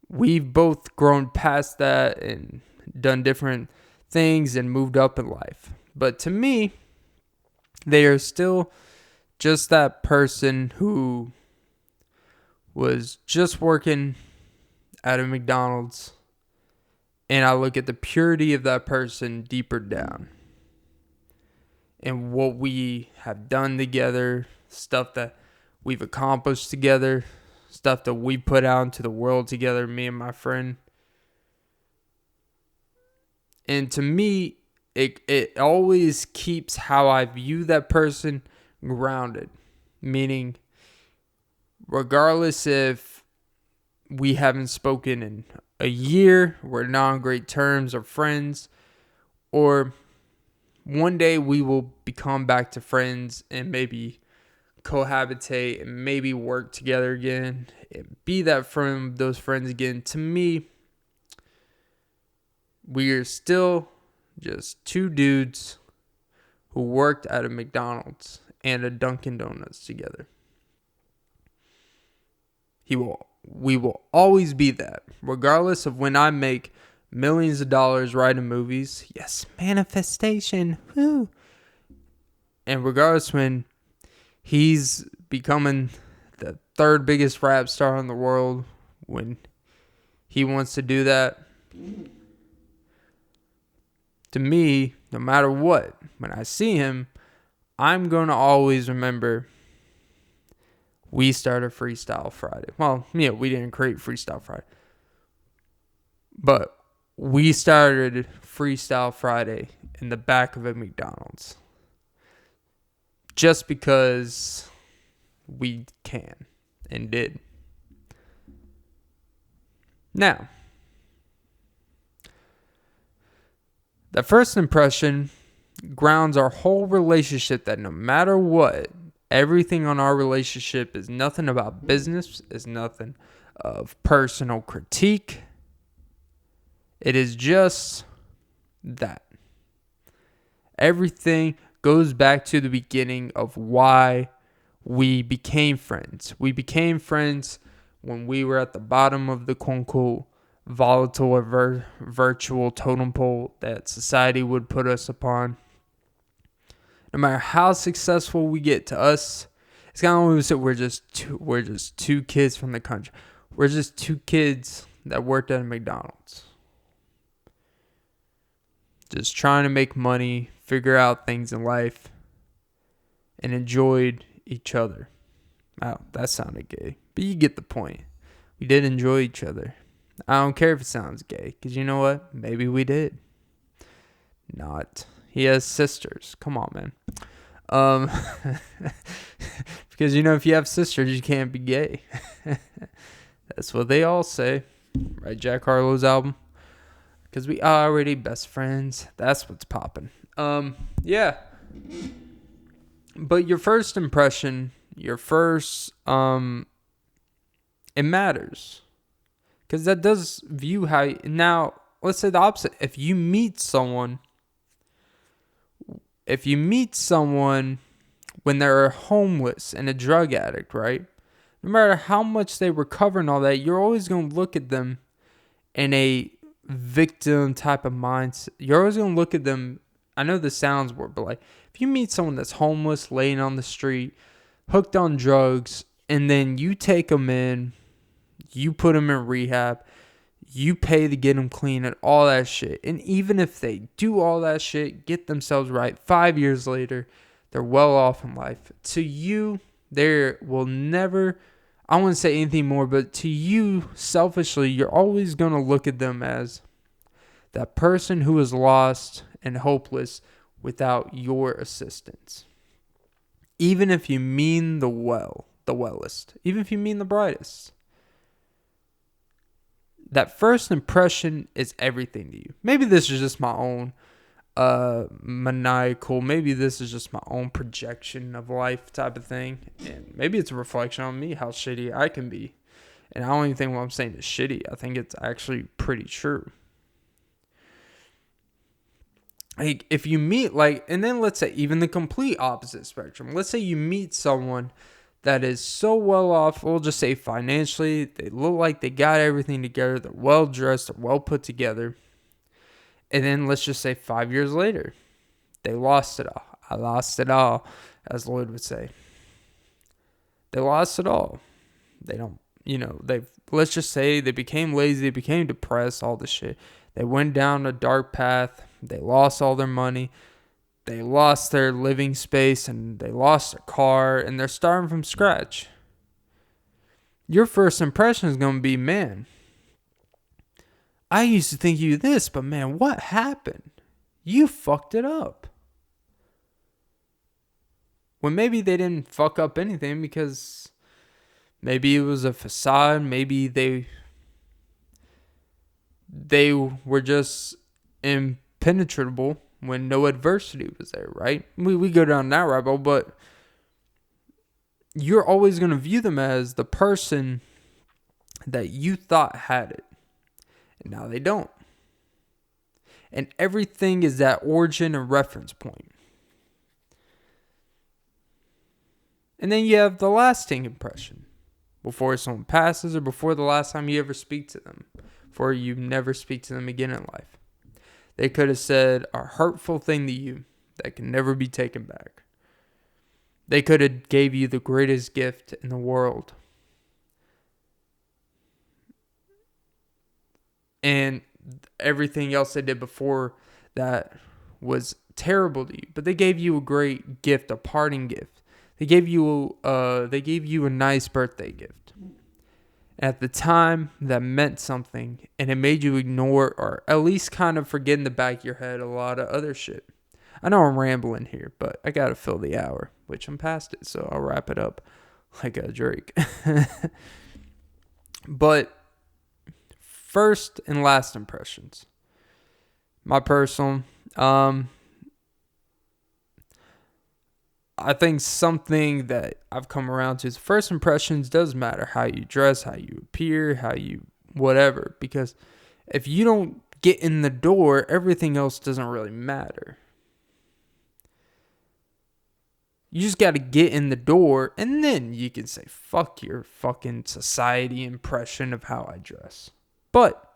We've both grown past that and done different things and moved up in life. But to me, they are still just that person who was just working at a McDonald's, and I look at the purity of that person deeper down and what we have done together, stuff that we've accomplished together, stuff that we put out into the world together, me and my friend. And to me, it always keeps how I view that person grounded, meaning regardless if we haven't spoken in a year, we're not on great terms or friends, or one day we will become back to friends and maybe cohabitate and maybe work together again and be that friend, those friends again. To me, we are still just two dudes who worked at a McDonald's and a Dunkin' Donuts together. We will always be that, regardless of when I make millions of dollars writing movies. Yes, manifestation. Woo. And regardless when he's becoming the third biggest rap star in the world, when he wants to do that, to me, no matter what, when I see him, I'm going to always remember we started Freestyle Friday. Well, yeah, we didn't create Freestyle Friday. But we started Freestyle Friday in the back of a McDonald's. Just because we can and did. Now, the first impression grounds our whole relationship that no matter what, everything on our relationship is nothing about business, is nothing of personal critique. It is just that. Everything goes back to the beginning of why we became friends. We became friends when we were at the bottom of the quote-unquote volatile or virtual totem pole that society would put us upon. No matter how successful we get, to us, it's kind of like we're just two kids from the country. We're just two kids that worked at a McDonald's. Just trying to make money, figure out things in life, and enjoyed each other. Wow, that sounded gay. But you get the point. We did enjoy each other. I don't care if it sounds gay, because you know what? Maybe we did. Not. He has sisters. Come on, man. Because, if you have sisters, you can't be gay. That's what they all say. Right, Jack Harlow's album? Because we are already best friends. That's what's popping. Yeah. But your first impression, it matters. Because that does view how now, let's say the opposite. If you meet someone when they're homeless and a drug addict, right? No matter how much they recover and all that, you're always going to look at them in a victim type of mindset. You're always going to look at them. I know this sounds weird, but like if you meet someone that's homeless, laying on the street, hooked on drugs, and then you take them in, you put them in rehab, you pay to get them clean and all that shit. And even if they do all that shit, get themselves right, 5 years later, they're well off in life. To you, there will never, I wouldn't say anything more, but to you, selfishly, you're always going to look at them as that person who is lost and hopeless without your assistance. Even if you mean the wellest, even if you mean the brightest. That first impression is everything to you. Maybe this is just my own maniacal. Maybe this is just my own projection of life type of thing. And maybe it's a reflection on me, how shitty I can be. And I don't even think what I'm saying is shitty. I think it's actually pretty true. Like, if you meet, and then let's say even the complete opposite spectrum. Let's say you meet someone that is so well off, we'll just say financially, they look like they got everything together, they're well dressed, they're well put together. And then let's just say 5 years later, they lost it all. I lost it all, as Lloyd would say. They lost it all. They don't, let's just say they became lazy, they became depressed, all this shit. They went down a dark path, they lost all their money. They lost their living space and they lost their car and they're starting from scratch. Your first impression is going to be, man, I used to think you this, but man, what happened? You fucked it up. When maybe they didn't fuck up anything because maybe it was a facade. Maybe they were just impenetrable when no adversity was there, right? We go down that rabbit hole, but you're always going to view them as the person that you thought had it. And now they don't. And everything is that origin and reference point. And then you have the lasting impression. Before someone passes or before the last time you ever speak to them. Before you never speak to them again in life. They could have said a hurtful thing to you that can never be taken back. They could have gave you the greatest gift in the world. And everything else they did before that was terrible to you. But they gave you a great gift, a parting gift. They gave you a nice birthday gift. At the time, that meant something, and it made you ignore or at least kind of forget in the back of your head a lot of other shit. I know I'm rambling here, but I gotta fill the hour, which I'm past it, so I'll wrap it up like a Drake. But first and last impressions. My personal, I think something that I've come around to is first impressions does matter. How you dress, how you appear, how you whatever. Because if you don't get in the door, everything else doesn't really matter. You just got to get in the door and then you can say, fuck your fucking society impression of how I dress. But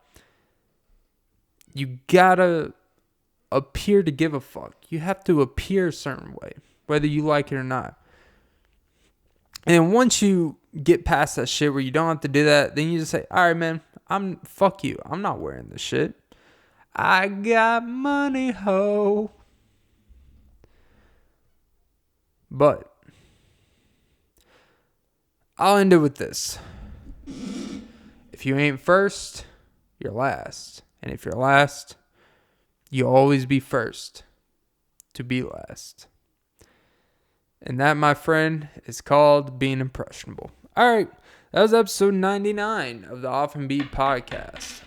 you got to appear to give a fuck. You have to appear a certain way, whether you like it or not. And once you get past that shit where you don't have to do that, then you just say, all right, man, fuck you. I'm not wearing this shit. I got money, ho. But I'll end it with this. if you ain't first, you're last. And if you're last, you'll always be first to be last. And that, my friend, is called being impressionable. All right, that was episode 99 of the Often Beat podcast.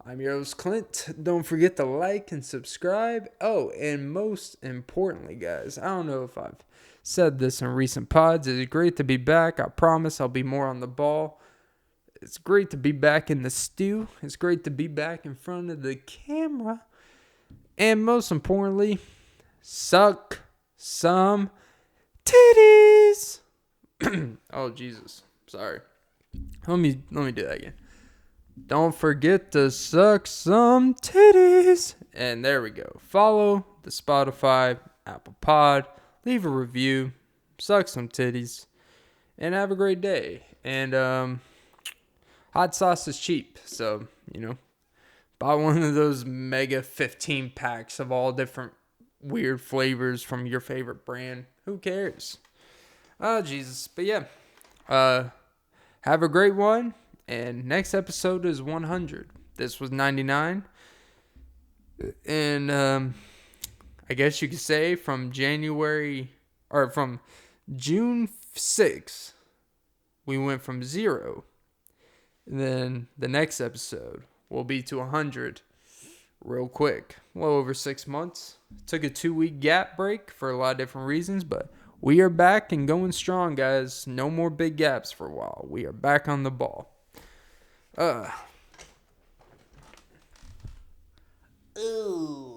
I'm your host, Clint. Don't forget to like and subscribe. Oh, and most importantly, guys, I don't know if I've said this in recent pods. It's great to be back. I promise I'll be more on the ball. It's great to be back in the stew. It's great to be back in front of the camera. And most importantly, suck some titties. Oh, Jesus. Sorry. Let me do that again. Don't forget to suck some titties. And there we go. Follow the Spotify, Apple Pod. Leave a review. Suck some titties. And have a great day. And hot sauce is cheap. So, buy one of those mega 15 packs of all different weird flavors from your favorite brand. Who cares? Oh, Jesus. But yeah. Have a great one. And next episode is 100. This was 99. And I guess you could say from June 6th, we went from 0. And then the next episode will be to 100 real quick. Well over 6 months. Took a 2-week gap break for a lot of different reasons, but we are back and going strong, guys. No more big gaps for a while. We are back on the ball. Ooh.